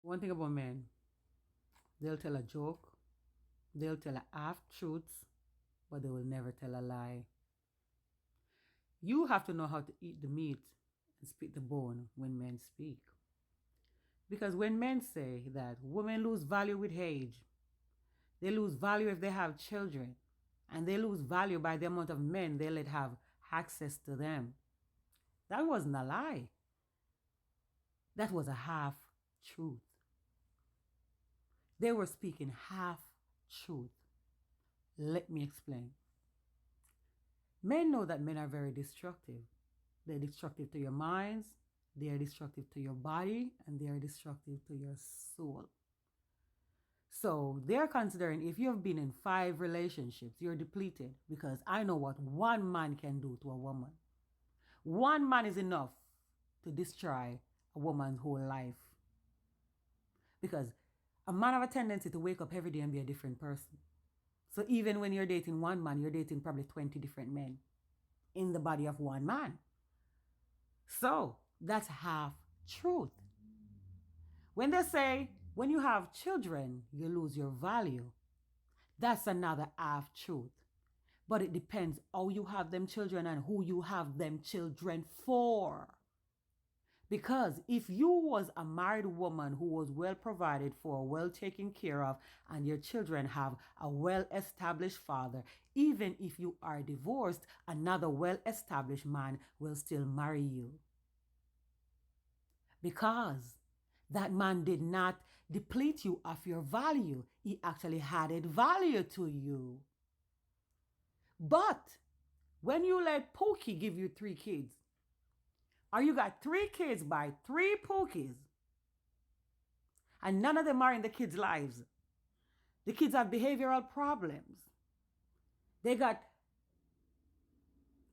One thing about men, they'll tell a joke, they'll tell a half truth, but they will never tell a lie. You have to know how to eat the meat and spit the bone when men speak. Because when men say that women lose value with age, they lose value if they have children, and they lose value by the amount of men they let have access to them, that wasn't a lie. That was a half truth. They were speaking half truth. Let me explain. Men know that men are very destructive. They're destructive to your minds, they are destructive to your body, and they are destructive to your soul. So they're considering if you've been in 5 relationships, you're depleted, because I know what one man can do to a woman. One man is enough to destroy a woman's whole life. Because a man have a tendency to wake up every day and be a different person. So even when you're dating one man, you're dating probably 20 different men in the body of one man. So that's half truth. When they say, when you have children, you lose your value, that's another half truth. But it depends how you have them children and who you have them children for. Because if you was a married woman who was well provided for, well taken care of, and your children have a well-established father, even if you are divorced, another well-established man will still marry you. Because that man did not deplete you of your value. He actually added value to you. But when you let Pookie give you 3 kids, or you got 3 kids by 3 Pookies, and none of them are in the kids' lives. The kids have behavioral problems. They got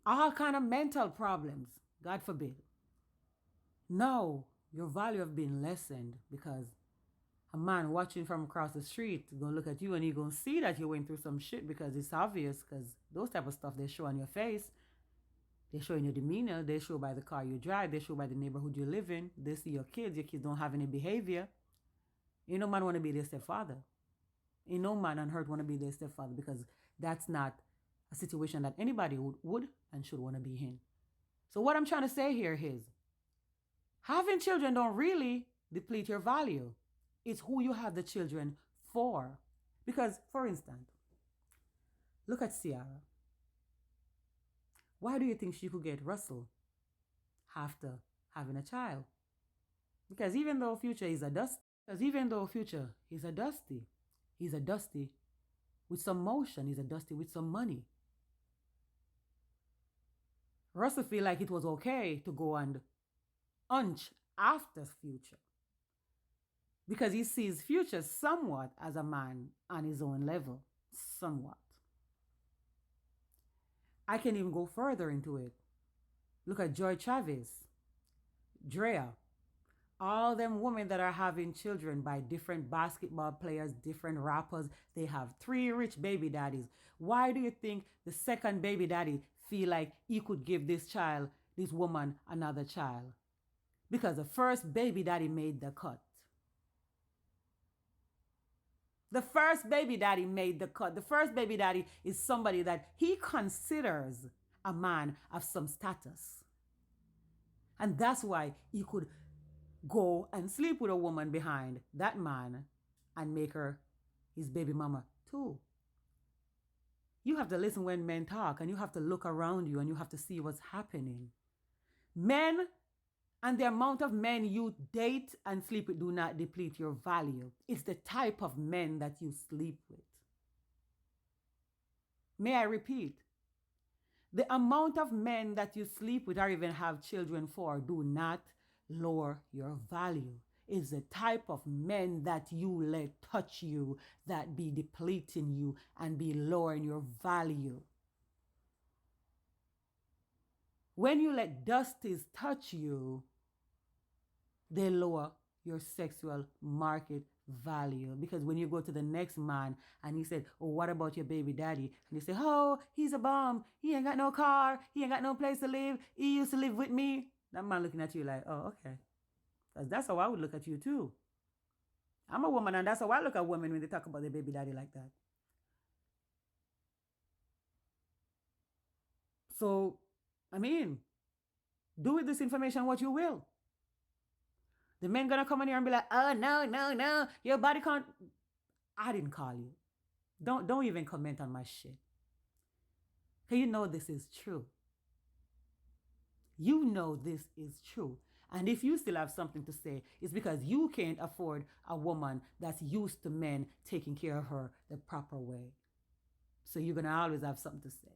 all kind of mental problems, God forbid. No, your value have been lessened, because a man watching from across the street gonna look at you and he gonna see that you went through some shit, because it's obvious, because those type of stuff they show on your face. They show in your demeanor, they show by the car you drive, they show by the neighborhood you live in, they see your kids don't have any behavior. Ain't no man want to be their stepfather. Ain't no man on earth want to be their stepfather, because that's not a situation that anybody would and should want to be in. So what I'm trying to say here is, having children don't really deplete your value. It's who you have the children for. Because, for instance, look at Ciara. Why do you think she could get Russell after having a child? Because even though Future is a dusty, he's a dusty with some motion, he's a dusty with some money. Russell feel like it was okay to go and hunch after Future, because he sees Future somewhat as a man on his own level, somewhat. I can even go further into it. Look at Joy Chavez, Drea, all them women that are having children by different basketball players, different rappers. They have 3 rich baby daddies. Why do you think the second baby daddy feel like he could give this woman another child? Because the first baby daddy made the cut. The first baby daddy made the cut. The first baby daddy is somebody that he considers a man of some status. And that's why he could go and sleep with a woman behind that man and make her his baby mama too. You have to listen when men talk, and you have to look around you, and you have to see what's happening. Men and the amount of men you date and sleep with do not deplete your value. It's the type of men that you sleep with. May I repeat? The amount of men that you sleep with or even have children for do not lower your value. It's the type of men that you let touch you that be depleting you and be lowering your value. When you let dusties touch you, they lower your sexual market value. Because when you go to the next man and he said, oh, what about your baby daddy? And they say, oh, he's a bum. He ain't got no car. He ain't got no place to live. He used to live with me. That man looking at you like, oh, okay. Because that's how I would look at you too. I'm a woman, and that's how I look at women when they talk about their baby daddy like that. So, I mean, do with this information what you will. The men gonna come in here and be like, oh no, no, no, your body can't. I didn't call you. Don't even comment on my shit. Cause you know this is true. You know this is true. And if you still have something to say, it's because you can't afford a woman that's used to men taking care of her the proper way. So you're gonna always have something to say.